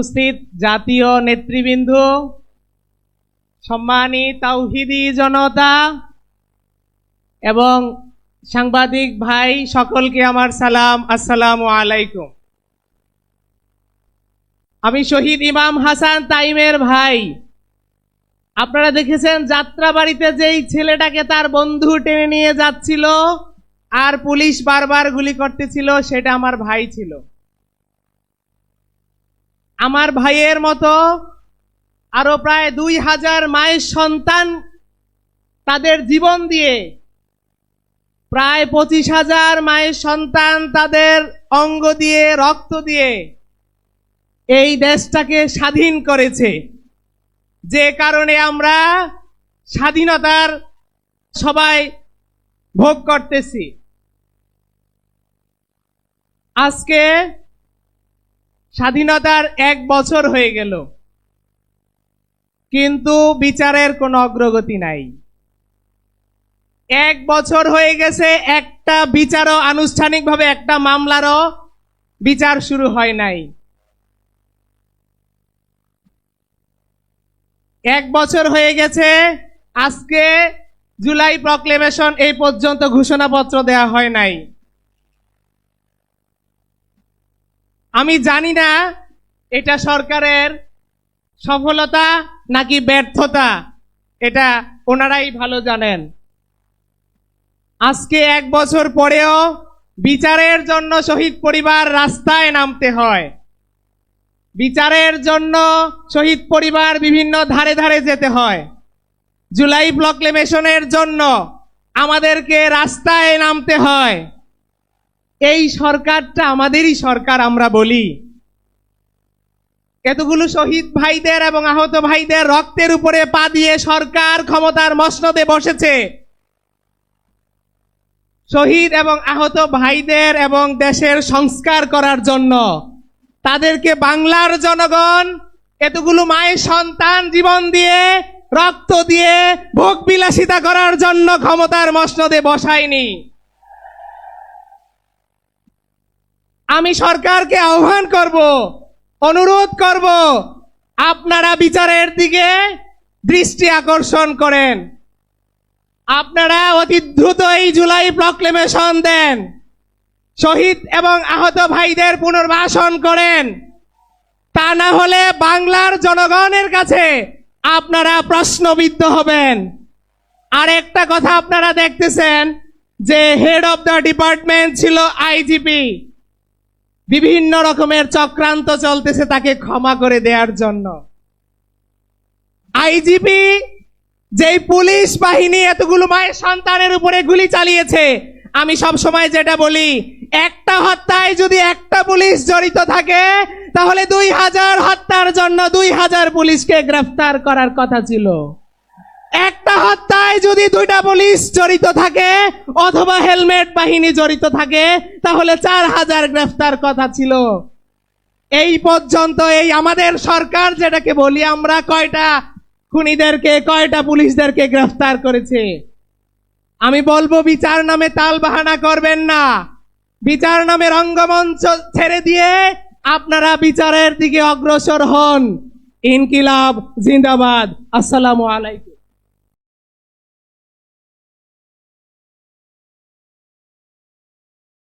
উপস্থিত জাতীয় নেতৃবৃন্দ, সম্মানী তাওহিদি জনতা এবং সাংবাদিক ভাই সকলকে আমার সালাম, আসসালামু আলাইকুম। আমি শহীদ ইমাম হাসান তাইমের ভাই। আপনারা দেখেছেন যাত্রাবাড়িতে যেই ছেলেটাকে তার বন্ধু টেনে নিয়ে যাচ্ছিল আর পুলিশ বারবার গুলি করতেছিল, সেটা আমার ভাই ছিল। আমার ভাইয়ের মতো আরো প্রায় 2000 মায়ের সন্তান তাদের জীবন দিয়ে, প্রায় 25,000 মায়ের সন্তান তাদের অঙ্গ দিয়ে, রক্ত দিয়ে এই দেশটাকে স্বাধীন করেছে। যে কারণে আমরা স্বাধীনতার সবাই ভোগ করতেছি। আজকে স্বাধীনতার 1 বছর হয়ে গেল, কিন্তু বিচারের কোনো অগ্রগতি নাই। 1 বছর হয়ে গেছে, একটা বিচারও আনুষ্ঠানিকভাবে, একটা মামলারও বিচার শুরু হয় নাই। 1 বছর হয়ে গেছে, আজকে জুলাই প্রক্লেমেশন এই পর্যন্ত ঘোষণাপত্র দেয়া হয় নাই। আমি জানি না এটা সরকারের সফলতা নাকি ব্যর্থতা, এটা ওনারাই ভালো জানেন। আজকে 1 বছর পরেও বিচারের জন্য শহীদ পরিবার রাস্তায় নামতে হয়। বিচারের জন্য শহীদ পরিবার বিভিন্ন ধারে ধারে যেতে হয়। জুলাই প্রক্লেমেশনের জন্য আমাদেরকে রাস্তায় নামতে হয়। এই সরকারটা আমাদেরই সরকার আমরা বলি। এতগুলো শহীদ ভাইদের এবং আহত ভাইদের রক্তের উপরে পা দিয়ে সরকার ক্ষমতার মসনদে বসেছে। শহীদ এবং আহত ভাইদের এবং দেশের সংস্কার করার জন্য তাদেরকে বাংলার জনগণ এতগুলো মায়ের সন্তান জীবন দিয়ে, রক্ত দিয়ে ভোগ বিলাসিতা করার জন্য ক্ষমতার মসনদে বসায়নি। আমি সরকারকে আহ্বান করব, অনুরোধ করব, আপনারা বিচারের দিকে দৃষ্টি আকর্ষণ করেন। আপনারা অতি দ্রুত এই জুলাই প্রক্লেমেশন দেন, শহীদ এবং আহত ভাইদের পুনর্বাসন করেন। তা না হলে বাংলার জনগণের কাছে আপনারা প্রশ্নবিদ্ধ হবেন। আর একটা কথা আপনারা দেখতেছেন যে হেড অফ দ্য ডিপার্টমেন্ট ছিল আইজিপি। বিভিন্ন রকমের চক্রান্ত চলতেছে তাকে ক্ষমা করে দেওয়ার জন্য। আইজিপি যেই পুলিশ বাহিনী এতগুলো মায়ের সন্তানের উপরে গুলি চালিয়েছে, আমি সব সময় যেটা বলি, একটা হত্যায় যদি একটা পুলিশ জড়িত থাকে তাহলে 2000 হত্যার জন্য 2000 পুলিশকে গ্রেফতার করার কথা ছিল। একটা হত্যায় যদি 2টা পুলিশ জড়িত থাকে অথবা হেলমেট বাহিনী জড়িত থাকে তাহলে 4000 গ্রেফতার কথা ছিল। এই পর্যন্ত এই আমাদের সরকার যেটাকে বলি আমরা, কয়টা খুনিদেরকে, কয়টা পুলিশদেরকে গ্রেফতার করেছে? আমি বলবো বিচার নামে তাল বাহানা করবেন না। বিচার নামে রঙ্গমঞ্চ ছেড়ে দিয়ে আপনারা বিচারের দিকে অগ্রসর হন। ইনকিলাব জিন্দাবাদ। আসসালামু আলাইকুম।